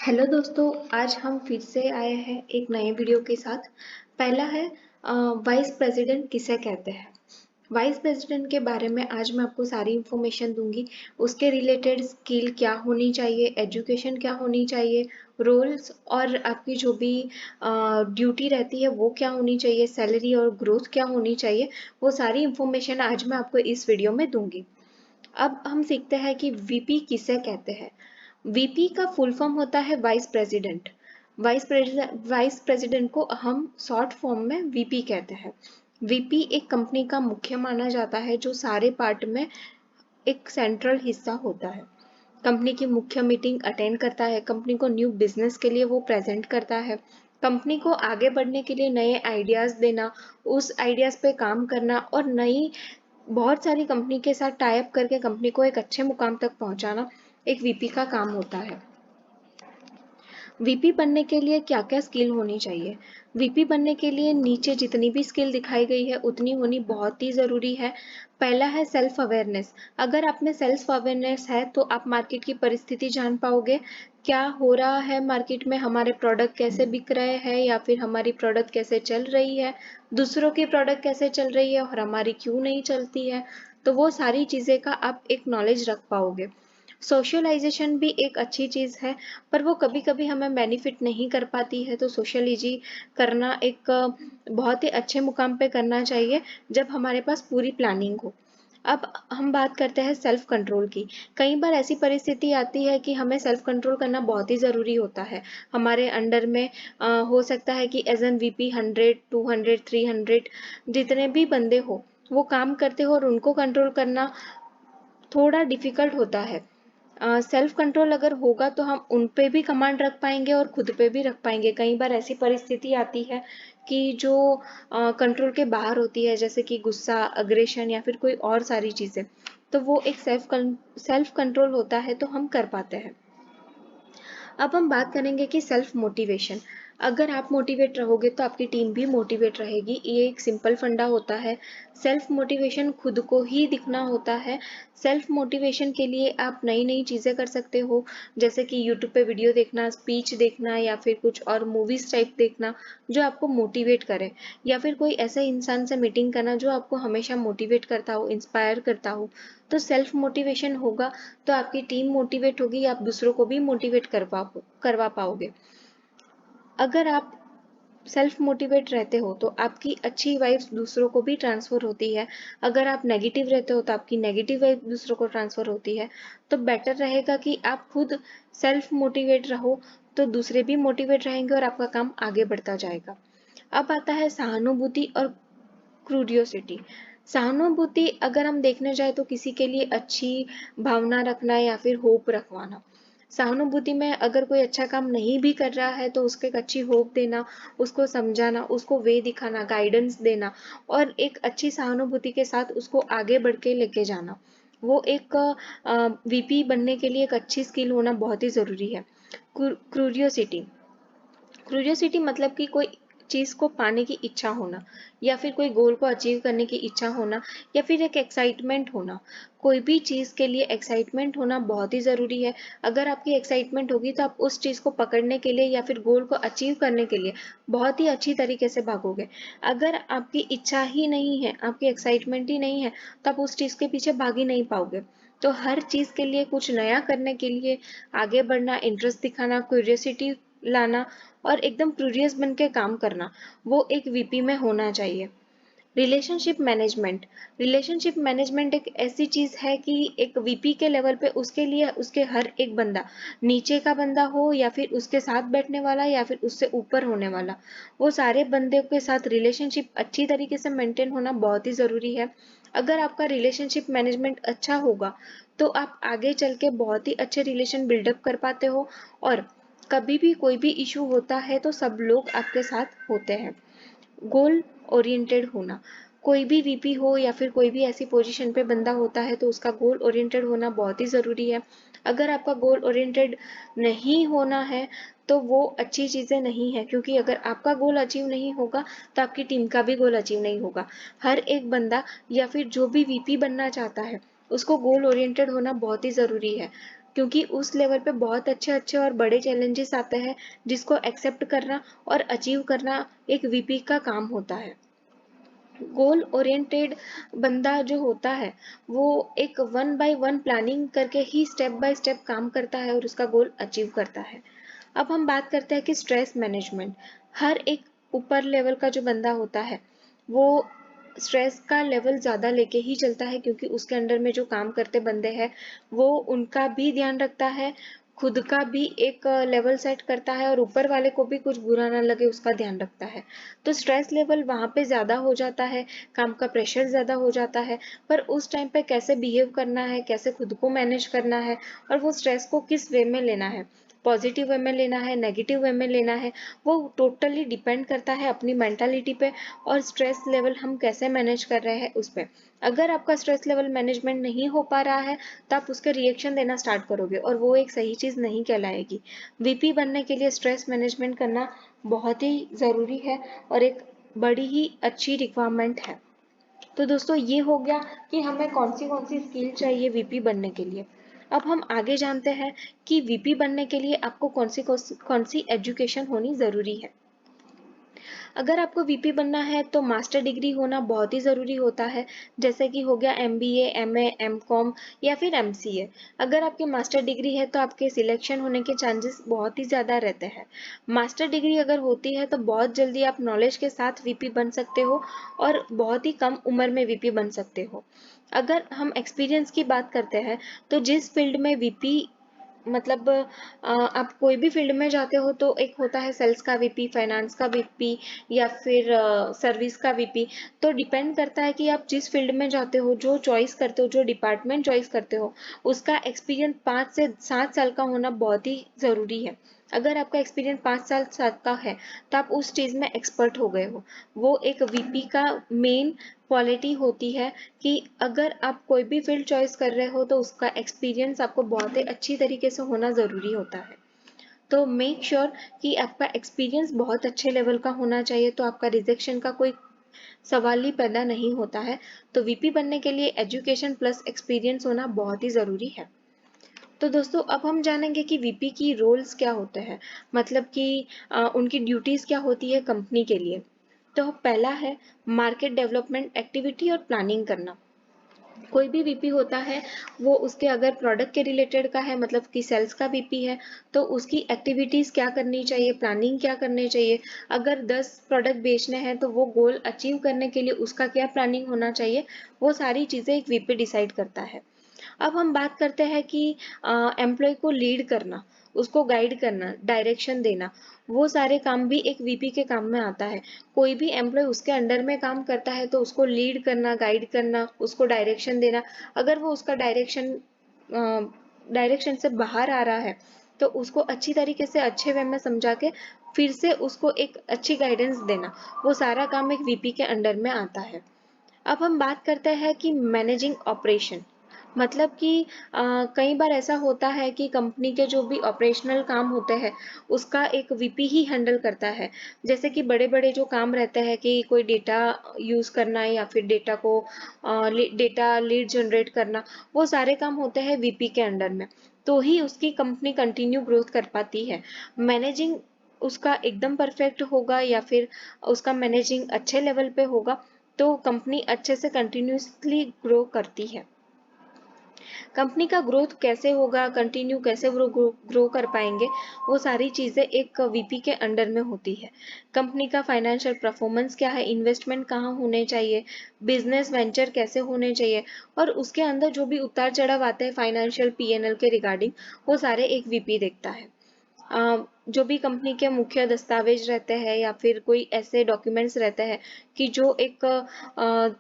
Hello दोस्तों, आज हम फिर से आए हैं एक नए वीडियो के साथ। पहला है वाइस प्रेसिडेंट किसे कहते हैं। वाइस प्रेसिडेंट के बारे में आज मैं आपको सारी इन्फॉर्मेशन दूंगी। उसके रिलेटेड स्किल क्या होनी चाहिए, एजुकेशन क्या होनी चाहिए, रोल्स और आपकी जो भी ड्यूटी रहती है वो क्या होनी चाहिए, सैलरी और ग्रोथ क्या होनी चाहिए, वो सारी इन्फॉर्मेशन आज मैं आपको इस वीडियो में दूंगी। अब हम सीखते हैं कि वीपी किसे कहते हैं। वीपी का फुल फॉर्म होता है वाइस प्रेसिडेंट। वाइस प्रेसिडेंट को हम शॉर्ट फॉर्म में वीपी कहते हैं। वीपी एक कंपनी का मुख्य माना जाता है जो सारे पार्ट में एक सेंट्रल हिस्सा होता है। कंपनी की मुख्य मीटिंग अटेंड करता है, कंपनी को न्यू बिजनेस के लिए वो प्रेजेंट करता है, कंपनी को आगे बढ़ने के लिए नए आइडियाज देना, उस आइडियाज पे काम करना और नई बहुत सारी कंपनी के साथ टाई अप करके कंपनी को एक अच्छे मुकाम तक पहुंचाना एक वीपी का काम होता है। वीपी बनने के लिए क्या क्या स्किल होनी चाहिए। वीपी बनने के लिए नीचे जितनी भी स्किल दिखाई गई है उतनी होनी बहुत ही ज़रूरी है। पहला है सेल्फ अवेयरनेस। अगर आप में सेल्फ अवेयरनेस है तो आप मार्केट की परिस्थिति जान पाओगे, क्या हो रहा है मार्केट में, हमारे प्रोडक्ट कैसे बिक रहे हैं या फिर हमारी प्रोडक्ट कैसे चल रही है, दूसरों की प्रोडक्ट कैसे चल रही है और हमारी क्यों नहीं चलती है। तो वो सारी चीज़ें का आप एक नॉलेज रख पाओगे। सोशलाइजेशन भी एक अच्छी चीज़ है, पर वो कभी कभी हमें बेनिफिट नहीं कर पाती है। तो सोशलिजी करना एक बहुत ही अच्छे मुकाम पे करना चाहिए जब हमारे पास पूरी प्लानिंग हो। अब हम बात करते हैं सेल्फ कंट्रोल की। कई बार ऐसी परिस्थिति आती है कि हमें सेल्फ कंट्रोल करना बहुत ही ज़रूरी होता है। हमारे अंडर में हो सकता है कि एज एन वीपी 100 200 300 जितने भी बंदे हो वो काम करते हो और उनको कंट्रोल करना थोड़ा डिफिकल्ट होता है। सेल्फ कंट्रोल अगर होगा तो हम उन पे भी कमांड रख पाएंगे और खुद पे भी रख पाएंगे। कई बार ऐसी परिस्थिति आती है कि जो कंट्रोल के बाहर होती है, जैसे कि गुस्सा, अग्रेशन या फिर कोई और सारी चीज़ें, तो वो एक सेल्फ कंट्रोल होता है तो हम कर पाते हैं। अब हम बात करेंगे कि सेल्फ मोटिवेशन। अगर आप मोटिवेट रहोगे तो आपकी टीम भी मोटिवेट रहेगी। ये एक सिंपल फंडा होता है। सेल्फ मोटिवेशन खुद को ही दिखना होता है। सेल्फ मोटिवेशन के लिए आप नई नई चीज़ें कर सकते हो, जैसे कि यूट्यूब पे वीडियो देखना, स्पीच देखना या फिर कुछ और मूवीज टाइप देखना जो आपको मोटिवेट करे, या फिर कोई ऐसे इंसान से मीटिंग करना जो आपको हमेशा मोटिवेट करता हो, इंस्पायर करता हो। तो सेल्फ मोटिवेशन होगा तो आपकी टीम मोटिवेट होगी, आप दूसरों को भी मोटिवेट करवा पाओगे। अगर आप सेल्फ मोटिवेट रहते हो तो आपकी अच्छी वाइब्स दूसरों को भी ट्रांसफर होती है। अगर आप नेगेटिव रहते हो तो आपकी नेगेटिव वाइब दूसरों को ट्रांसफर होती है। तो बेटर रहेगा कि आप खुद सेल्फ मोटिवेट रहो, तो दूसरे भी मोटिवेट रहेंगे और आपका काम आगे बढ़ता जाएगा। अब आता है सहानुभूति और क्यूरियोसिटी। सहानुभूति अगर हम देखने जाए तो किसी के लिए अच्छी भावना रखना या फिर होप रखवाना। सहानुभूति में अगर कोई अच्छा काम नहीं भी कर रहा है तो उसको एक अच्छी होप देना, उसको समझाना, उसको वे दिखाना, गाइडेंस देना और एक अच्छी सहानुभूति के साथ उसको आगे बढ़ के लेके जाना, वो एक वीपी बनने के लिए एक अच्छी स्किल होना बहुत ही ज़रूरी है। क्यूरियोसिटी। क्यूरियोसिटी मतलब कि कोई चीज़ को पाने की इच्छा होना, या फिर कोई गोल को अचीव करने की इच्छा होना, या फिर एक एक्साइटमेंट होना। कोई भी चीज़ के लिए एक्साइटमेंट होना बहुत ही ज़रूरी है। अगर आपकी एक्साइटमेंट होगी तो आप उस चीज़ को पकड़ने के लिए या फिर गोल को अचीव करने के लिए बहुत ही अच्छी तरीके से भागोगे। अगर आपकी इच्छा ही नहीं है, आपकी एक्साइटमेंट ही नहीं है, तो आप उस चीज़ के पीछे भाग ही नहीं पाओगे। तो हर चीज़ के लिए, कुछ नया करने के लिए आगे बढ़ना, इंटरेस्ट दिखाना, क्यूरियोसिटी लाना और एकदम क्यूरियस बन के काम करना, वो एक वीपी में होना चाहिए। Relationship management. रिलेशनशिप मैनेजमेंट एक ऐसी चीज़ है कि एक वीपी के लेवल पे उसके लिए उसके हर एक बंदा, नीचे का बंदा हो या फिर उसके साथ बैठने वाला या फिर उससे ऊपर होने वाला, वो सारे बंदे के साथ रिलेशनशिप अच्छी तरीके से मेंटेन होना बहुत ही ज़रूरी है। अगर आपका रिलेशनशिप मैनेजमेंट अच्छा होगा तो आप आगे चल के बहुत ही अच्छे रिलेशन बिल्डअप कर पाते हो, और कभी भी कोई भी इशू होता है तो सब लोग आपके साथ होते हैं। गोल ओरिएंटेड होना। कोई भी वीपी हो या फिर कोई भी ऐसी पोजीशन पे बंदा होता है तो उसका गोल ओरिएंटेड होना बहुत ही ज़रूरी है। अगर आपका गोल ओरिएंटेड नहीं होना है तो वो अच्छी चीज़ें नहीं है, क्योंकि अगर आपका गोल अचीव नहीं होगा तो आपकी टीम का भी गोल अचीव नहीं होगा। हर एक बंदा या फिर जो भी वीपी बनना चाहता है उसको गोल ओरिएंटेड होना बहुत ही ज़रूरी है। क्योंकि उस लेवल पे बहुत अच्छे-अच्छे और बड़े चैलेंजेस आते हैं जिसको एक्सेप्ट करना और अचीव करना एक वीपी का काम होता है। गोल ओरिएंटेड बंदा जो होता है वो एक वन बाय वन प्लानिंग करके ही स्टेप बाय स्टेप काम करता है और उसका गोल अचीव करता है। अब हम बात करते हैं कि स्ट्रेस मैनेजमेंट। हर एक ऊपर लेवल का जो बंदा होता है वो स्ट्रेस का लेवल ज़्यादा लेके ही चलता है, क्योंकि उसके अंडर में जो काम करते बंदे हैं वो उनका भी ध्यान रखता है, खुद का भी एक लेवल सेट करता है और ऊपर वाले को भी कुछ बुरा ना लगे उसका ध्यान रखता है। तो स्ट्रेस लेवल वहाँ पे ज़्यादा हो जाता है, काम का प्रेशर ज़्यादा हो जाता है, पर उस टाइम पे कैसे बिहेव करना है, कैसे खुद को मैनेज करना है और वो स्ट्रेस को किस वे में लेना है, पॉजिटिव वे में लेना है, नेगेटिव वे में लेना है, वो टोटली डिपेंड करता है अपनी मेंटालिटी पे और स्ट्रेस लेवल हम कैसे मैनेज कर रहे हैं उस पे। अगर आपका स्ट्रेस लेवल मैनेजमेंट नहीं हो पा रहा है तो आप उसके रिएक्शन देना स्टार्ट करोगे और वो एक सही चीज़ नहीं कहलाएगी। वीपी बनने के लिए स्ट्रेस मैनेजमेंट करना बहुत ही ज़रूरी है और एक बड़ी ही अच्छी रिक्वायरमेंट है। तो दोस्तों ये हो गया कि हमें कौन सी स्किल चाहिए वीपी बनने के लिए। अब हम आगे जानते हैं कि वीपी बनने के लिए आपको कौन सी एजुकेशन होनी ज़रूरी है। अगर आपको वीपी बनना है तो मास्टर डिग्री होना बहुत ही ज़रूरी होता है, जैसे कि हो गया एमबीए, एमए, एमकॉम या फिर एमसीए। अगर आपकी मास्टर डिग्री है तो आपके सिलेक्शन होने के चांसेस बहुत ही ज़्यादा रहते हैं। मास्टर डिग्री अगर होती है तो बहुत जल्दी आप नॉलेज के साथ वीपी बन सकते हो और बहुत ही कम उम्र में वीपी बन सकते हो। अगर हम एक्सपीरियंस की बात करते हैं तो जिस फील्ड में वीपी मतलब आप कोई भी फील्ड में जाते हो तो एक होता है सेल्स का वीपी, फाइनेंस का वीपी या फिर सर्विस का वीपी। तो डिपेंड करता है कि आप जिस फील्ड में जाते हो, जो चॉइस करते हो, जो डिपार्टमेंट चॉइस करते हो, उसका एक्सपीरियंस 5 से 7 साल का होना बहुत ही ज़रूरी है। अगर आपका एक्सपीरियंस 5 साल का है तो आप उस चीज़ में एक्सपर्ट हो गए हो। वो एक वीपी का मेन क्वालिटी होती है कि अगर आप कोई भी फील्ड चॉइस कर रहे हो तो उसका एक्सपीरियंस आपको बहुत ही अच्छी तरीके से होना ज़रूरी होता है। तो मेक श्योर कि आपका एक्सपीरियंस बहुत अच्छे लेवल का होना चाहिए, तो आपका रिजेक्शन का कोई सवाल ही पैदा नहीं होता है। तो वीपी बनने के लिए एजुकेशन प्लस एक्सपीरियंस होना बहुत ही ज़रूरी है। तो दोस्तों अब हम जानेंगे कि वीपी की रोल्स क्या होते हैं, मतलब कि उनकी ड्यूटीज़ क्या होती है कंपनी के लिए। तो पहला है मार्केट डेवलपमेंट एक्टिविटी और प्लानिंग करना। कोई भी वीपी होता है वो उसके अगर प्रोडक्ट के रिलेटेड का है, मतलब कि सेल्स का वीपी है, तो उसकी एक्टिविटीज़ क्या करनी चाहिए, प्लानिंग क्या करनी चाहिए। अगर 10 प्रोडक्ट बेचने हैं तो वो गोल अचीव करने के लिए उसका क्या प्लानिंग होना चाहिए, वो सारी चीज़ें एक वीपी डिसाइड करता है। अब हम बात करते हैं कि एम्प्लॉय को लीड करना, उसको गाइड करना, डायरेक्शन देना, वो सारे काम भी एक वीपी के काम में आता है। कोई भी एम्प्लॉय उसके अंडर में काम करता है तो उसको लीड करना, गाइड करना, उसको डायरेक्शन देना। अगर वो उसका डायरेक्शन से बाहर आ रहा है तो उसको अच्छी तरीके से अच्छे वे में समझा के फिर से उसको एक अच्छी गाइडेंस देना, वो सारा काम एक वीपी के अंडर में आता है। अब हम बात करते हैं कि मैनेजिंग ऑपरेशन, मतलब कि कई बार ऐसा होता है कि कंपनी के जो भी ऑपरेशनल काम होते हैं उसका एक वीपी ही हैंडल करता है। जैसे कि बड़े-बड़े जो काम रहते हैं कि कोई डेटा यूज़ करना है या फिर डेटा लीड जनरेट करना, वो सारे काम होते हैं वीपी के अंडर में। तो ही उसकी कंपनी कंटिन्यू ग्रोथ कर पाती है। मैनेजिंग उसका एकदम परफेक्ट होगा या फिर उसका मैनेजिंग अच्छे लेवल पे होगा तो कंपनी अच्छे से कंटिन्यूअसली ग्रो करती है। कंपनी का ग्रोथ कैसे होगा, कंटिन्यू कैसे ग्रो कर पाएंगे, वो सारी चीज़ें एक वीपी के अंडर में होती है। कंपनी का फाइनेंशियल परफॉर्मेंस क्या है, इन्वेस्टमेंट कहाँ होने चाहिए, बिजनेस वेंचर कैसे होने चाहिए और उसके अंदर जो भी उतार चढ़ाव आते हैं फाइनेंशियल पीएनएल के रिगार्डिंग, वो सारे एक वीपी देखता है। जो भी कंपनी के मुख्य दस्तावेज रहते हैं या फिर कोई ऐसे डॉक्यूमेंट्स रहते हैं कि जो एक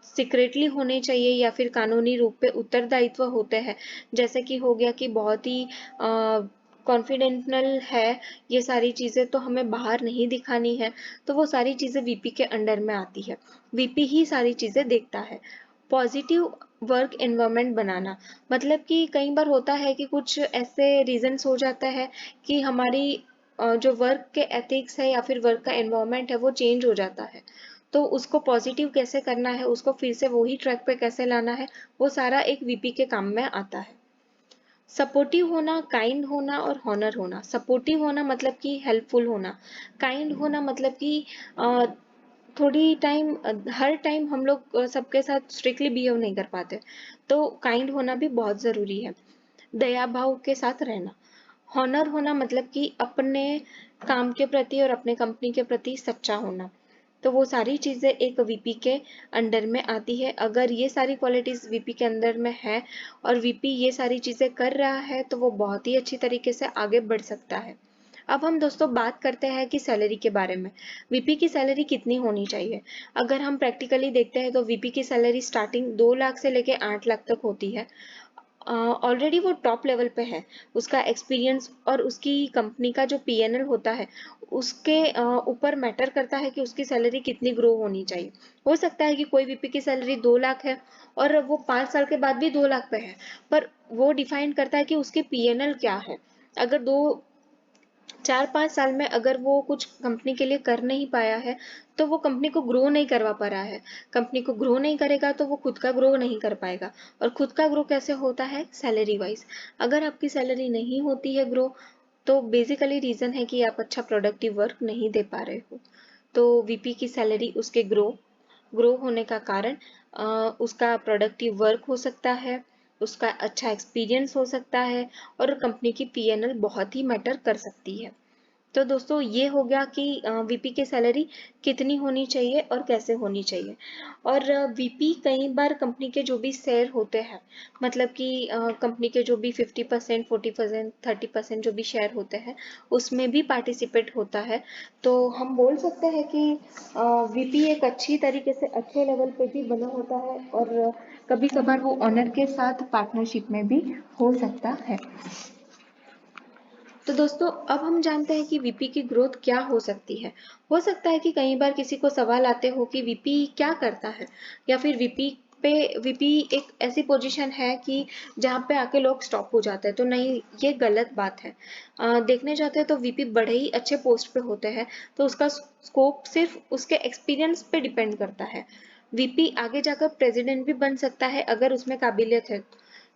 सीक्रेटली होने चाहिए या फिर कानूनी रूप पे उत्तरदायित्व होते हैं, जैसे कि हो गया कि बहुत ही कॉन्फिडेंशियल है, ये सारी चीज़ें तो हमें बाहर नहीं दिखानी है, तो वो सारी चीज़ें वीपी के अंडर में आती है। वीपी ही सारी चीज़ें देखता है। पॉजिटिव वर्क एनवायरनमेंट बनाना, मतलब कि कई बार होता है कि कुछ ऐसे रीजंस हो जाता है कि हमारी जो वर्क के एथिक्स है या फिर वर्क का एनवायरनमेंट है वो चेंज हो जाता है, तो उसको पॉजिटिव कैसे करना है, उसको फिर से वही ट्रैक पे कैसे लाना है, वो सारा एक वीपी के काम में आता है। सपोर्टिव होना, काइंड होना और हॉनर होना। सपोर्टिव होना मतलब कि हेल्पफुल होना, काइंड होना मतलब कि थोड़ी टाइम हर टाइम हम लोग सबके साथ स्ट्रिक्टली बिहेव नहीं कर पाते, तो काइंड होना भी बहुत ज़रूरी है। दया भाव के साथ रहना। हॉनर होना मतलब कि अपने काम के प्रति और अपने कंपनी के प्रति सच्चा होना। तो वो सारी चीज़ें एक वीपी के अंडर में आती है। अगर ये सारी क्वालिटीज़ वीपी के अंदर में है और वीपी ये सारी चीज़ें कर रहा है तो वो बहुत ही अच्छी तरीके से आगे बढ़ सकता है। अब हम दोस्तों बात करते हैं कि सैलरी के बारे में। वीपी की सैलरी कितनी होनी चाहिए? अगर हम प्रैक्टिकली देखते हैं तो वीपी की सैलरी स्टार्टिंग 2 लाख से लेके 8 लाख तक होती है। ऑलरेडी वो टॉप लेवल पे है। उसका एक्सपीरियंस और उसकी कंपनी का जो पीएनएल होता है उसके ऊपर मैटर करता है कि उसकी सैलरी कितनी ग्रो होनी चाहिए। हो सकता है कि कोई वीपी की सैलरी 2 लाख है और वो 5 साल के बाद भी 2 लाख पे है, पर वो डिफाइन करता है कि उसके पीएनएल क्या है। अगर 4-5 साल में अगर वो कुछ कंपनी के लिए कर नहीं पाया है तो वो कंपनी को ग्रो नहीं करवा पा रहा है। कंपनी को ग्रो नहीं करेगा तो वो खुद का ग्रो नहीं कर पाएगा। और खुद का ग्रो कैसे होता है? Salary wise. अगर आपकी सैलरी नहीं होती है ग्रो, तो बेसिकली रीजन है कि आप अच्छा प्रोडक्टिव वर्क नहीं दे पा रहे हो। तो वीपी की सैलरी उसके ग्रो होने का कारण उसका प्रोडक्टिव वर्क हो सकता है, उसका अच्छा एक्सपीरियंस हो सकता है और कंपनी की पीएनएल बहुत ही मैटर कर सकती है। तो दोस्तों ये हो गया कि वीपी की सैलरी कितनी होनी चाहिए और कैसे होनी चाहिए। और वीपी कई बार कंपनी के जो भी शेयर होते हैं, मतलब कि कंपनी के जो भी 50%, 40%, 30% जो भी शेयर होते हैं उसमें भी पार्टिसिपेट होता है। तो हम बोल सकते हैं कि वीपी एक अच्छी तरीके से अच्छे लेवल पे भी बना होता है और कभी कभार वो ऑनर के साथ पार्टनरशिप में भी हो सकता है। तो दोस्तों अब हम जानते हैं कि वीपी की ग्रोथ क्या हो सकती है। हो सकता है कि कई बार किसी को सवाल आते हो कि वीपी क्या करता है, या फिर वीपी एक ऐसी पोजीशन है कि जहाँ पे आके लोग स्टॉप हो जाते हैं। तो नहीं, ये गलत बात है। देखने जाते हैं तो वीपी बड़े ही अच्छे पोस्ट पे होते हैं, तो उसका स्कोप सिर्फ उसके एक्सपीरियंस पे डिपेंड करता है। वीपी आगे जाकर प्रेसिडेंट भी बन सकता है अगर उसमें काबिलियत है।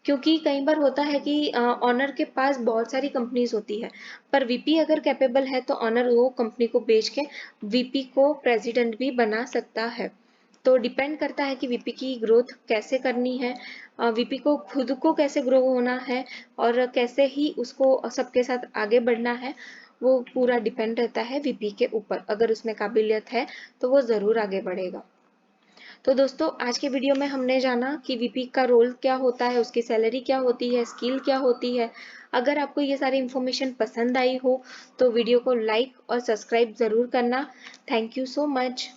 क्योंकि कई बार होता है कि ऑनर के पास बहुत सारी कंपनीज होती है, पर वीपी अगर कैपेबल है तो ऑनर वो कंपनी को बेच के वीपी को प्रेसिडेंट भी बना सकता है। तो डिपेंड करता है कि वीपी की ग्रोथ कैसे करनी है, वीपी को खुद को कैसे ग्रो होना है और कैसे ही उसको सबके साथ आगे बढ़ना है। वो पूरा डिपेंड रहता है वीपी के ऊपर। अगर उसमें काबिलियत है तो वो जरूर आगे बढ़ेगा। तो दोस्तों आज के वीडियो में हमने जाना कि वीपी का रोल क्या होता है, उसकी सैलरी क्या होती है, स्किल क्या होती है। अगर आपको ये सारी इन्फॉर्मेशन पसंद आई हो तो वीडियो को लाइक और सब्सक्राइब ज़रूर करना। Thank you so much.